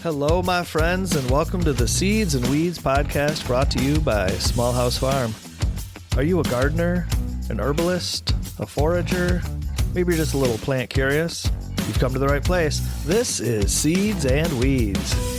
Hello, my friends, and welcome to the Seeds and Weeds podcast brought to you by Small House Farm. Are you a gardener, an herbalist, a forager? Maybe you're just a little plant curious? You've come to the right place. This is Seeds and Weeds.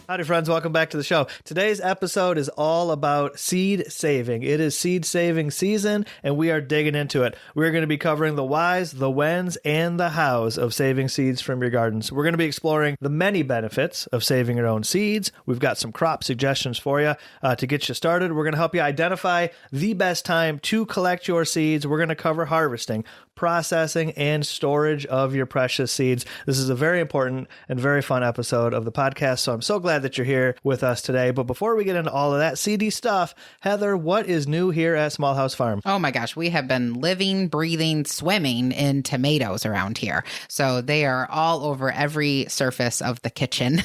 Howdy, friends. Welcome back to the show. Today's episode is all about seed saving. It is seed saving season, and we are digging into it. We're going to be covering the whys, the whens, and the hows of saving seeds from your gardens. We're going to be exploring the many benefits of saving your own seeds. We've got some crop suggestions for you to get you started. We're going to help you identify the best time to collect your seeds. We're going to cover harvesting, processing, and storage of your precious seeds. This is a very important and very fun episode of the podcast, so I'm so glad that you're here with us today. But before we get into all of that seedy stuff, Heather, what is new here at Small House Farm? Oh my gosh, we have been living, breathing, swimming in tomatoes around here. So they are all over every surface of the kitchen.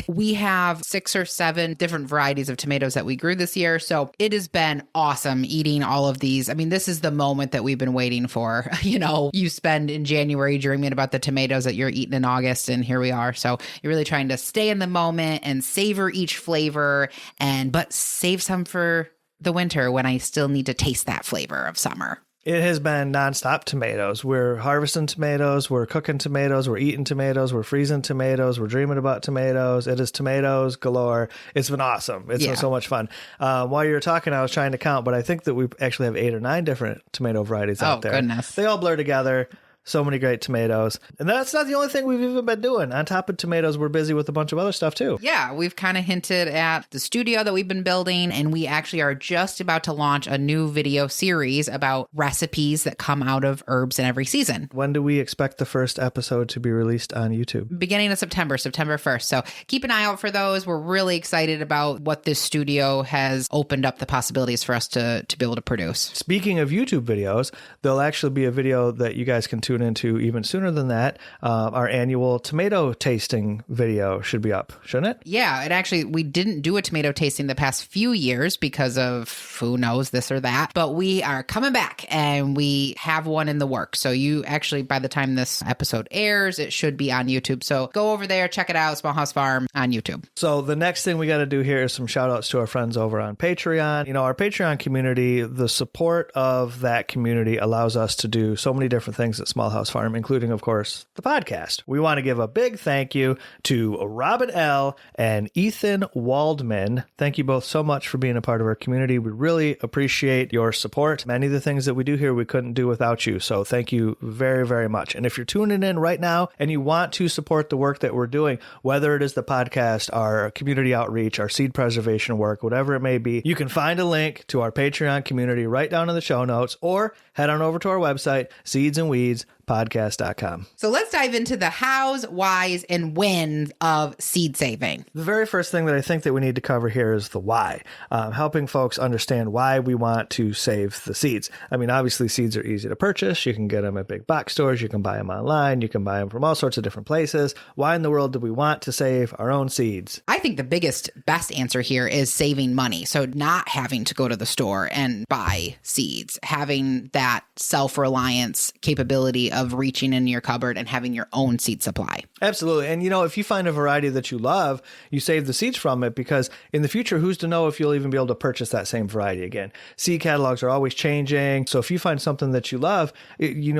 We have 6 or 7 different varieties of tomatoes that we grew this year. So it has been awesome eating all of these. I mean, this is the moment that we've been waiting for. You know, you spend in January dreaming about the tomatoes that you're eating in August, and here we are. So you're really trying to stay in the moment and savor each flavor, but save some for the winter when I still need to taste that flavor of summer. It has been nonstop tomatoes. We're harvesting tomatoes, we're cooking tomatoes, we're eating tomatoes, we're freezing tomatoes, we're dreaming about tomatoes. It is tomatoes galore. It's been awesome. It's been so much fun. While you were talking, I was trying to count, but I think that we actually have 8 or 9 different tomato varieties out there. Oh, goodness. They all blur together. So many great tomatoes. And that's not the only thing we've even been doing. On top of tomatoes, we're busy with a bunch of other stuff too. Yeah, we've kind of hinted at the studio that we've been building, and we actually are just about to launch a new video series about recipes that come out of herbs in every season. When do we expect the first episode to be released on YouTube? Beginning of September 1st. So keep an eye out for those. We're really excited about what this studio has opened up the possibilities for us to be able to produce. Speaking of YouTube videos, there'll actually be a video that you guys can tune into even sooner than that. Our annual tomato tasting video should be up, shouldn't it? Yeah, we didn't do a tomato tasting the past few years because of who knows this or that, but we are coming back and we have one in the works. So you actually, by the time this episode airs, it should be on YouTube. So go over there, check it out, Small House Farm on YouTube. So the next thing we got to do here is some shout outs to our friends over on Patreon. You know, our Patreon community, the support of that community allows us to do so many different things at Small House Farm, including, of course, the podcast. We want to give a big thank you to Robin L. and Ethan Waldman. Thank you both so much for being a part of our community. We really appreciate your support. Many of the things that we do here, we couldn't do without you. So thank you very, very much. And if you're tuning in right now and you want to support the work that we're doing, whether it is the podcast, our community outreach, our seed preservation work, whatever it may be, you can find a link to our Patreon community right down in the show notes, or head on over to our website, seedsandweedspodcast.com. So let's dive into the hows, whys, and whens of seed saving. The very first thing that I think that we need to cover here is the why, helping folks understand why we want to save the seeds. I mean, obviously seeds are easy to purchase. You can get them at big box stores. You can buy them online. You can buy them from all sorts of different places. Why in the world do we want to save our own seeds? I think the best answer here is saving money. So not having to go to the store and buy seeds, having that self-reliance capability of reaching into your cupboard and having your own seed supply. Absolutely. And, you know, if you find a variety that you love, you save the seeds from it, because in the future, who's to know if you'll even be able to purchase that same variety again? Seed catalogs are always changing. So if you find something that you love, you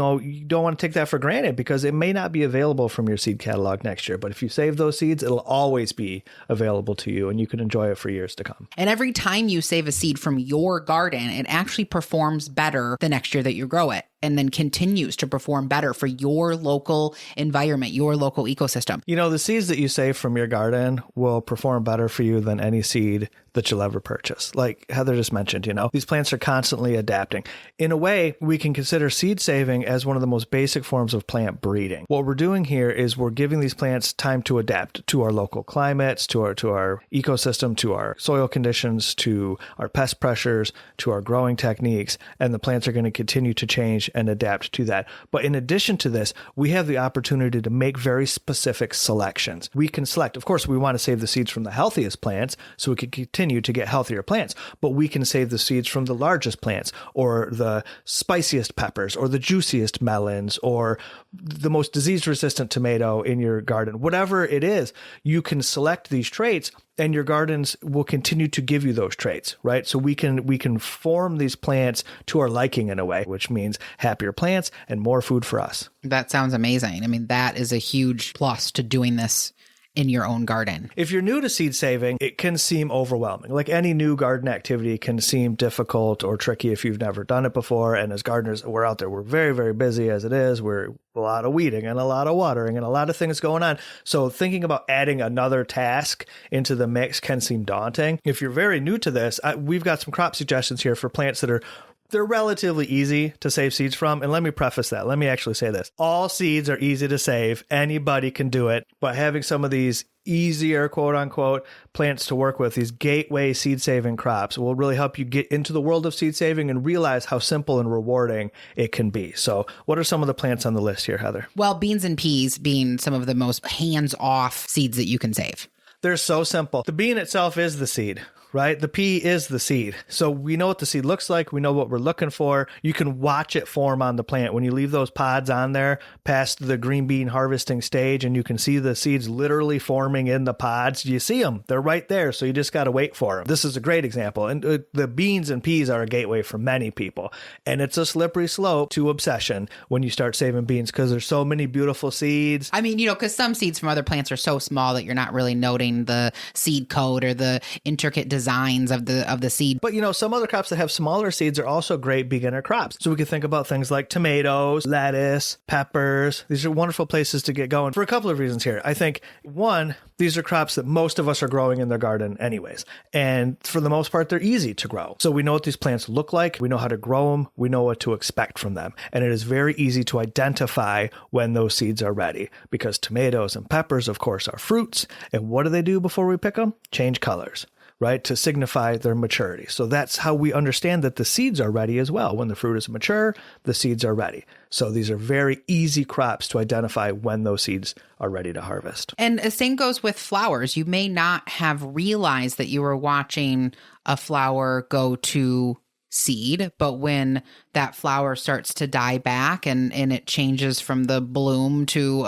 don't want to take that for granted, because it may not be available from your seed catalog next year. But if you save those seeds, it'll always be available to you and you can enjoy it for years to come. And every time you save a seed from your garden, it actually performs better the next year that you grow it, and then continues to perform better for your local environment, your local ecosystem. You know, the seeds that you save from your garden will perform better for you than any seed that you'll ever purchase. Like Heather just mentioned, these plants are constantly adapting. In a way, we can consider seed saving as one of the most basic forms of plant breeding. What we're doing here is we're giving these plants time to adapt to our local climates, to our ecosystem, to our soil conditions, to our pest pressures, to our growing techniques, and the plants are going to continue to change and adapt to that. But in addition to this, we have the opportunity to make very specific selections. We can select, of course, we want to save the seeds from the healthiest plants so we can continue continue to get healthier plants. But we can save the seeds from the largest plants, or the spiciest peppers, or the juiciest melons, or the most disease-resistant tomato in your garden. Whatever it is, you can select these traits, and your gardens will continue to give you those traits, right? So we can form these plants to our liking in a way, which means happier plants and more food for us. That sounds amazing. I mean, that is a huge plus to doing this in your own garden. If you're new to seed saving, it can seem overwhelming. Like any new garden activity can seem difficult or tricky if you've never done it before. And as gardeners, we're out there. We're very, very busy as it is. We're a lot of weeding and a lot of watering and a lot of things going on. So thinking about adding another task into the mix can seem daunting. If you're very new to this, we've got some crop suggestions here for plants that they're relatively easy to save seeds from. And let me preface that. Let me actually say this. All seeds are easy to save. Anybody can do it. But having some of these easier, quote unquote, plants to work with, these gateway seed saving crops, will really help you get into the world of seed saving and realize how simple and rewarding it can be. So what are some of the plants on the list here, Heather? Well, beans and peas being some of the most hands-off seeds that you can save. They're so simple. The bean itself is the seed, right? The pea is the seed. So we know what the seed looks like. We know what we're looking for. You can watch it form on the plant. When you leave those pods on there past the green bean harvesting stage, and you can see the seeds literally forming in the pods, you see them. They're right there. So you just got to wait for them. This is a great example. And the beans and peas are a gateway for many people. And it's a slippery slope to obsession when you start saving beans, because there's so many beautiful seeds. I mean, because some seeds from other plants are so small that you're not really noting the seed code or the intricate designs of the seed. But some other crops that have smaller seeds are also great beginner crops. So we could think about things like tomatoes, lettuce, peppers. These are wonderful places to get going for a couple of reasons here. I think, one, these are crops that most of us are growing in their garden anyways. And for the most part, they're easy to grow. So we know what these plants look like. We know how to grow them. We know what to expect from them. And it is very easy to identify when those seeds are ready, because tomatoes and peppers, of course, are fruits. And what do before we pick them? Change colors, right? To signify their maturity. So that's how we understand that the seeds are ready as well. When the fruit is mature, the seeds are ready. So these are very easy crops to identify when those seeds are ready to harvest. And the same goes with flowers. You may not have realized that you were watching a flower go to seed, but when that flower starts to die back and it changes from the bloom to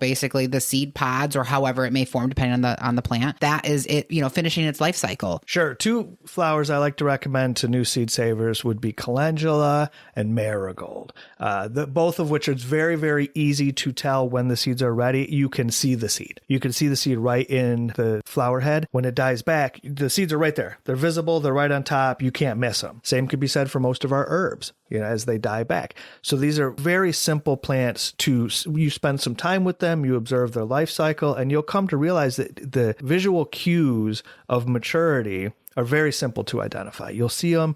basically the seed pods, or however it may form depending on the plant, that is it, finishing its life cycle. Sure. Two flowers I like to recommend to new seed savers would be calendula and marigold, both of which are very, very easy to tell when the seeds are ready. You can see the seed. You can see the seed right in the flower head. When it dies back, the seeds are right there. They're visible. They're right on top. You can't miss them. Same could be said for most of our herbs, as they die back. So these are very simple plants you spend some time with them, you observe their life cycle, and you'll come to realize that the visual cues of maturity are very simple to identify. You'll see them,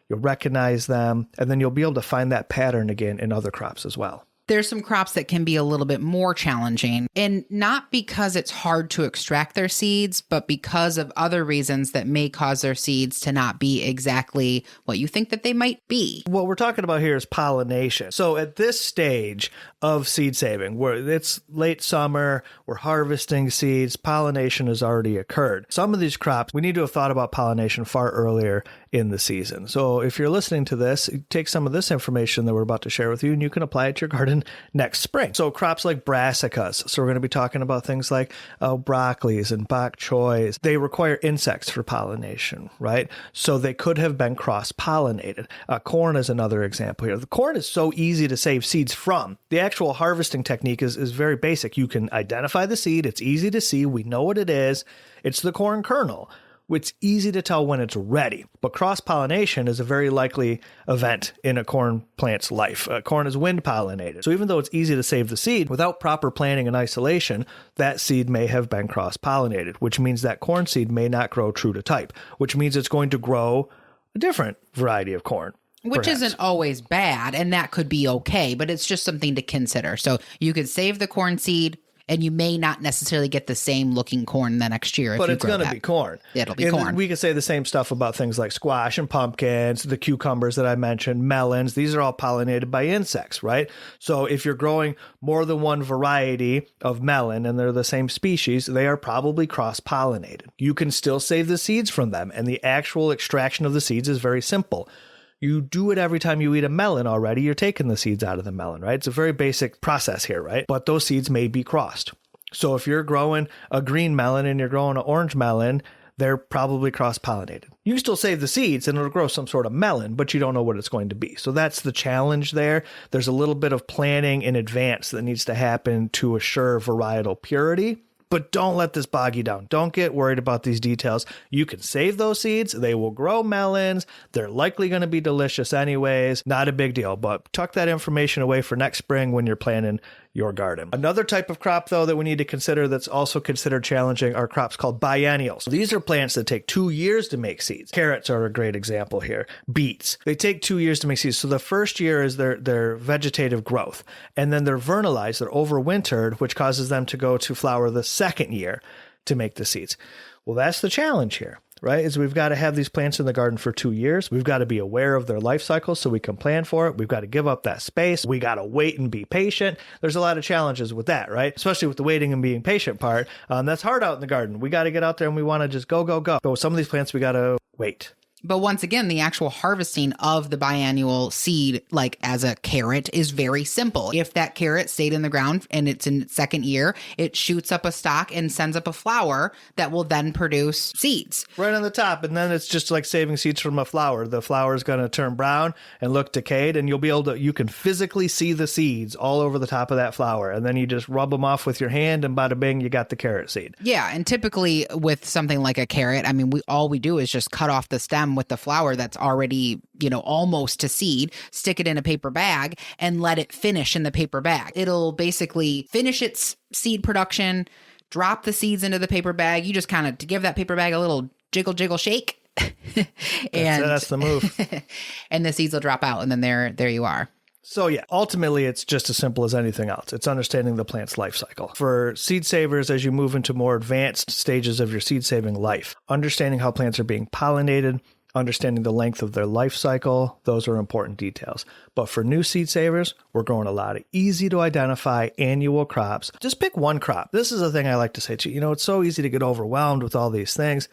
you'll recognize them, and then you'll be able to find that pattern again in other crops as well. There's some crops that can be a little bit more challenging, and not because it's hard to extract their seeds, but because of other reasons that may cause their seeds to not be exactly what you think that they might be. What we're talking about here is pollination. So at this stage of seed saving, where it's late summer, we're harvesting seeds, pollination has already occurred. Some of these crops, we need to have thought about pollination far earlier in the season. So if you're listening to this, take some of this information that we're about to share with you, and you can apply it to your garden next spring. So crops like brassicas. So we're going to be talking about things like broccolis and bok choys. They require insects for pollination, right? So they could have been cross-pollinated. Corn is another example here. The corn is so easy to save seeds from. The actual harvesting technique is very basic. You can identify the seed. It's easy to see. We know what it is. It's the corn kernel. It's easy to tell when it's ready, but cross-pollination is a very likely event in a corn plant's life. Corn is wind-pollinated. So even though it's easy to save the seed, without proper planting and isolation, that seed may have been cross-pollinated, which means that corn seed may not grow true to type, which means it's going to grow a different variety of corn. Which perhaps isn't always bad, and that could be okay, but it's just something to consider. So you could save the corn seed And you may not necessarily get the same looking corn the next year. But it's going to be corn. It'll be corn. We could say the same stuff about things like squash and pumpkins, the cucumbers that I mentioned, melons. These are all pollinated by insects, right? So if you're growing more than one variety of melon and they're the same species, they are probably cross-pollinated. You can still save the seeds from them, and the actual extraction of the seeds is very simple. You do it every time you eat a melon already. You're taking the seeds out of the melon, right? It's a very basic process here, right? But those seeds may be crossed. So if you're growing a green melon and you're growing an orange melon, they're probably cross-pollinated. You can still save the seeds and it'll grow some sort of melon, but you don't know what it's going to be. So that's the challenge there. There's a little bit of planning in advance that needs to happen to assure varietal purity. But don't let this bog you down. Don't get worried about these details. You can save those seeds. They will grow melons. They're likely going to be delicious anyways. Not a big deal, but tuck that information away for next spring when you're planning your garden. Another type of crop, though, that we need to consider that's also considered challenging are crops called biennials. These are plants that take 2 years to make seeds. Carrots are a great example here. Beets. They take 2 years to make seeds. So the first year is their vegetative growth. And then they're vernalized, they're overwintered, which causes them to go to flower the second year to make the seeds. Well, that's the challenge here, right? Is we've got to have these plants in the garden for 2 years. We've got to be aware of their life cycle so we can plan for it. We've got to give up that space. We got to wait and be patient. There's a lot of challenges with that, right? Especially with the waiting and being patient part. That's hard out in the garden. We got to get out there and we want to just go, go, go. But with some of these plants, we got to wait. But once again, the actual harvesting of the biennial seed, like as a carrot, is very simple. If that carrot stayed in the ground and it's in its second year, it shoots up a stalk and sends up a flower that will then produce seeds. Right on the top. And then it's just like saving seeds from a flower. The flower is going to turn brown and look decayed, and you can physically see the seeds all over the top of that flower. And then you just rub them off with your hand and bada bing, you got the carrot seed. Yeah. And typically with something like a carrot, I mean, all we do is just cut off the stem with the flower that's already, almost to seed, stick it in a paper bag and let it finish in the paper bag. It'll basically finish its seed production, drop the seeds into the paper bag. You just kind of give that paper bag a little jiggle shake. And that's the move. And the seeds will drop out, and then there you are. So yeah, ultimately, it's just as simple as anything else. It's understanding the plant's life cycle. For seed savers, as you move into more advanced stages of your seed saving life, understanding how plants are being pollinated, understanding the length of their life cycle, those are important details. But for new seed savers, we're growing a lot of easy to identify annual crops. Just pick one crop. This is a thing I like to say to you. It's so easy to get overwhelmed with all these things.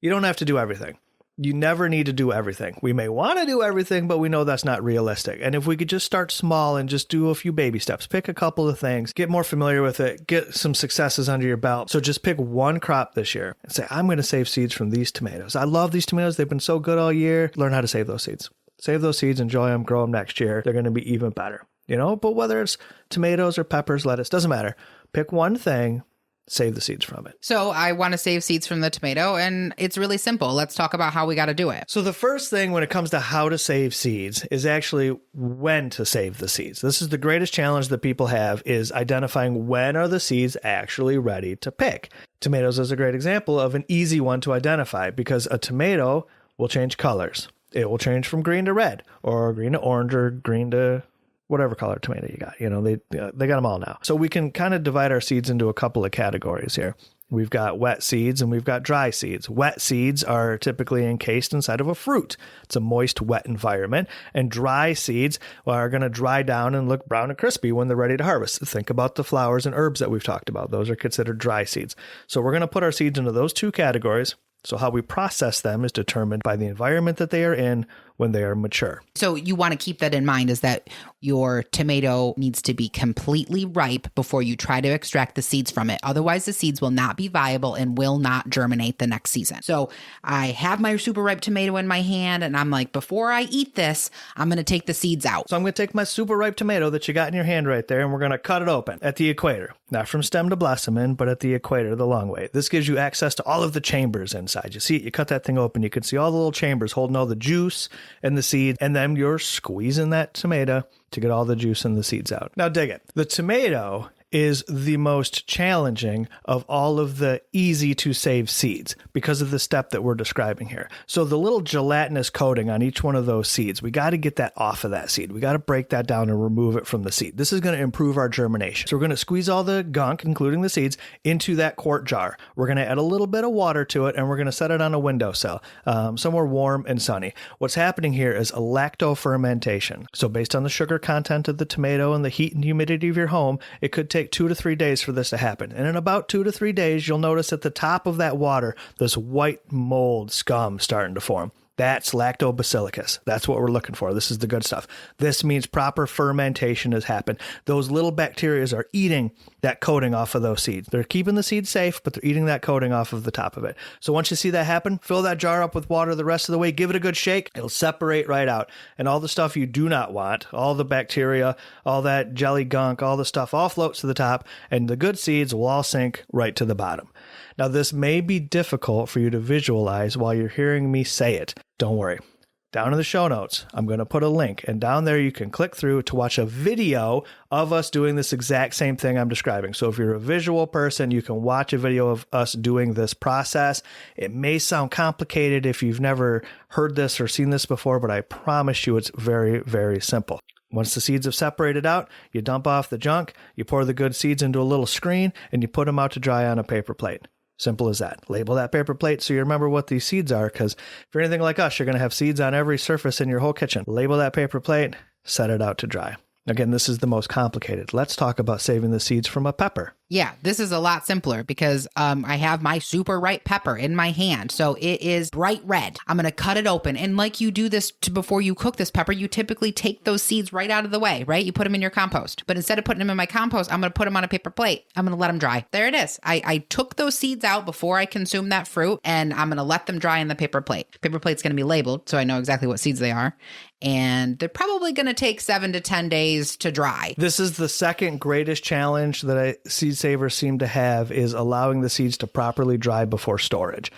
You don't have to do everything. You never need to do everything. We may want to do everything, but we know that's not realistic. And if we could just start small and just do a few baby steps, pick a couple of things, get more familiar with it, get some successes under your belt. So just pick one crop this year and say, I'm going to save seeds from these tomatoes. I love these tomatoes. They've been so good all year. Learn how to save those seeds. Save those seeds, enjoy them, grow them next year. They're going to be even better. But whether it's tomatoes or peppers, lettuce, doesn't matter. Pick one thing. Save the seeds from it. So I want to save seeds from the tomato, and it's really simple. Let's talk about how we got to do it. So the first thing when it comes to how to save seeds is actually when to save the seeds. This is the greatest challenge that people have, is identifying when are the seeds actually ready to pick. Tomatoes is a great example of an easy one to identify, because a tomato will change colors. It will change from green to red, or green to orange, or green to whatever color tomato you got. They got them all now. So we can kind of divide our seeds into a couple of categories here. We've got wet seeds and we've got dry seeds. Wet seeds are typically encased inside of a fruit. It's a moist, wet environment. And dry seeds are going to dry down and look brown and crispy when they're ready to harvest. Think about the flowers and herbs that we've talked about. Those are considered dry seeds. So we're going to put our seeds into those two categories. So how we process them is determined by the environment that they are in when they are mature. So you want to keep that in mind, is that your tomato needs to be completely ripe before you try to extract the seeds from it. Otherwise, the seeds will not be viable and will not germinate the next season. So I have my super ripe tomato in my hand, and I'm like, before I eat this, I'm going to take the seeds out. So I'm going to take my super ripe tomato that you got in your hand right there, and we're going to cut it open at the equator. Not from stem to blossom, but at the equator, the long way. This gives you access to all of the chambers inside. You see it, you cut that thing open, you can see all the little chambers holding all the juice and the seed, and then you're squeezing that tomato to get all the juice and the seeds out. Now dig it. The tomato is the most challenging of all of the easy to save seeds because of the step that we're describing here. So the little gelatinous coating on each one of those seeds, we got to get that off of that seed. We got to break that down and remove it from the seed. This is going to improve our germination. So we're going to squeeze all the gunk, including the seeds, into that quart jar. We're going to add a little bit of water to it, and we're going to set it on a windowsill, somewhere warm and sunny. What's happening here is a lactofermentation. So based on the sugar content of the tomato and the heat and humidity of your home, it could take 2 to 3 days for this to happen. And in about 2 to 3 days, you'll notice at the top of that water, this white mold scum starting to form. That's lactobacillus. That's what we're looking for. This is the good stuff. This means proper fermentation has happened. Those little bacteria are eating that coating off of those seeds. They're keeping the seeds safe, but they're eating that coating off of the top of it. So once you see that happen, fill that jar up with water the rest of the way. Give it a good shake. It'll separate right out. And all the stuff you do not want, all the bacteria, all that jelly gunk, all the stuff all floats to the top, and the good seeds will all sink right to the bottom. Now, this may be difficult for you to visualize while you're hearing me say it. Don't worry. Down in the show notes, I'm going to put a link, and down there you can click through to watch a video of us doing this exact same thing I'm describing. So if you're a visual person, you can watch a video of us doing this process. It may sound complicated if you've never heard this or seen this before, but I promise you it's very, very simple. Once the seeds have separated out, you dump off the junk, you pour the good seeds into a little screen, and you put them out to dry on a paper plate. Simple as that. Label that paper plate so you remember what these seeds are, because if you're anything like us, you're going to have seeds on every surface in your whole kitchen. Label that paper plate, set it out to dry. Again, this is the most complicated. Let's talk about saving the seeds from a pepper. Yeah, this is a lot simpler because I have my super ripe pepper in my hand. So it is bright red. I'm going to cut it open. And like you do this before you cook this pepper, you typically take those seeds right out of the way, right? You put them in your compost. But instead of putting them in my compost, I'm going to put them on a paper plate. I'm going to let them dry. There it is. I took those seeds out before I consumed that fruit, and I'm going to let them dry in the paper plate. Paper plate's going to be labeled, so I know exactly what seeds they are. And they're probably going to take 7 to 10 days to dry. This is the second greatest challenge that seed savers seem to have, is allowing the seeds to properly dry before storage.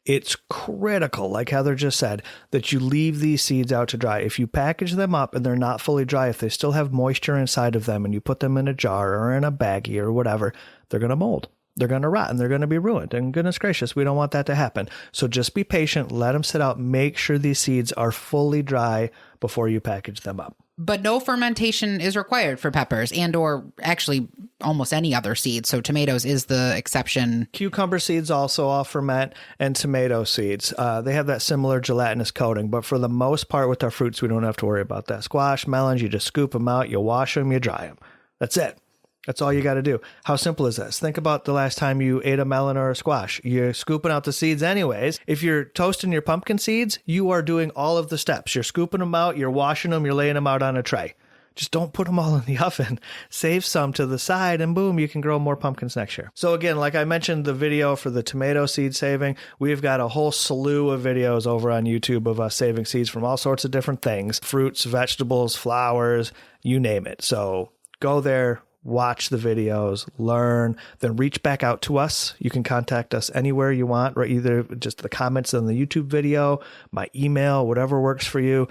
It's critical, like Heather just said, that you leave these seeds out to dry. If you package them up and they're not fully dry, if they still have moisture inside of them and you put them in a jar or in a baggie or whatever, they're going to mold. They're going to rot and they're going to be ruined. And goodness gracious, we don't want that to happen. So just be patient, let them sit out, make sure these seeds are fully dry before you package them up. But no fermentation is required for peppers and or actually almost any other seed. So tomatoes is the exception. Cucumber seeds also all ferment, and tomato seeds. They have that similar gelatinous coating, but for the most part with our fruits, we don't have to worry about that. Squash, melons, you just scoop them out, you wash them, you dry them. That's it. That's all you got to do. How simple is this? Think about the last time you ate a melon or a squash. You're scooping out the seeds anyways. If you're toasting your pumpkin seeds, you are doing all of the steps. You're scooping them out, you're washing them, you're laying them out on a tray. Just don't put them all in the oven. Save some to the side and boom, you can grow more pumpkins next year. So again, like I mentioned, the video for the tomato seed saving, we've got a whole slew of videos over on YouTube of us saving seeds from all sorts of different things. Fruits, vegetables, flowers, you name it. So go there, watch the videos, learn, then reach back out to us. You can contact us anywhere you want, or either just the comments on the YouTube video, my email, whatever works for you.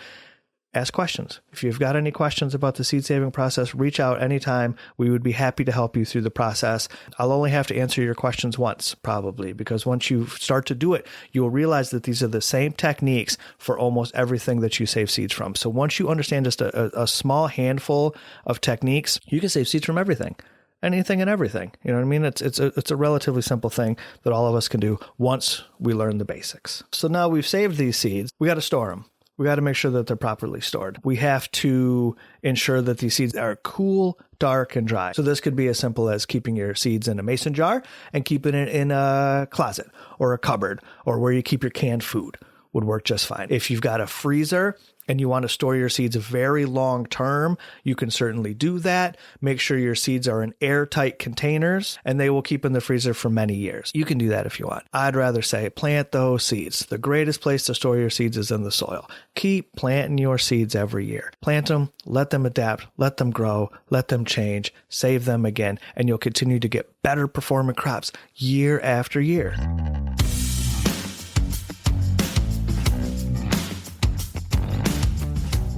Ask questions. If you've got any questions about the seed saving process, reach out anytime. We would be happy to help you through the process. I'll only have to answer your questions once, probably, because once you start to do it, you will realize that these are the same techniques for almost everything that you save seeds from. So once you understand just a small handful of techniques, you can save seeds from everything. Anything and everything. You know what I mean? It's a relatively simple thing that all of us can do once we learn the basics. So now we've saved these seeds, we got to store them. We got to make sure that they're properly stored. We have to ensure that these seeds are cool, dark, and dry. So this could be as simple as keeping your seeds in a mason jar and keeping it in a closet or a cupboard or where you keep your canned food would work just fine. If you've got a freezer and you want to store your seeds very long term, you can certainly do that. Make sure your seeds are in airtight containers and they will keep in the freezer for many years. You can do that if you want. I'd rather say plant those seeds. The greatest place to store your seeds is in the soil. Keep planting your seeds every year. Plant them, let them adapt, let them grow, let them change, save them again, and you'll continue to get better performing crops year after year.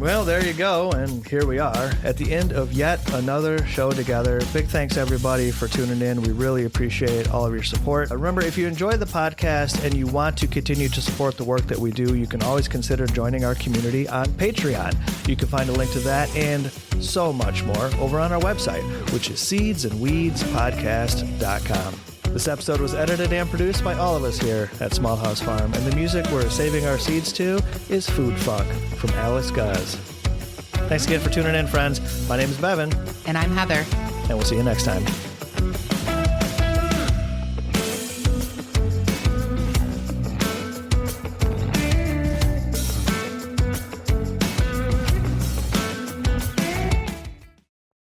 Well, there you go. And here we are at the end of yet another show together. Big thanks, everybody, for tuning in. We really appreciate all of your support. Remember, if you enjoy the podcast and you want to continue to support the work that we do, you can always consider joining our community on Patreon. You can find a link to that and so much more over on our website, which is seedsandweedspodcast.com. This episode was edited and produced by all of us here at Small House Farm, and the music we're saving our seeds to is Food Fuck from Alex Guz. Thanks again for tuning in, friends. My name is Bevan. And I'm Heather. And we'll see you next time.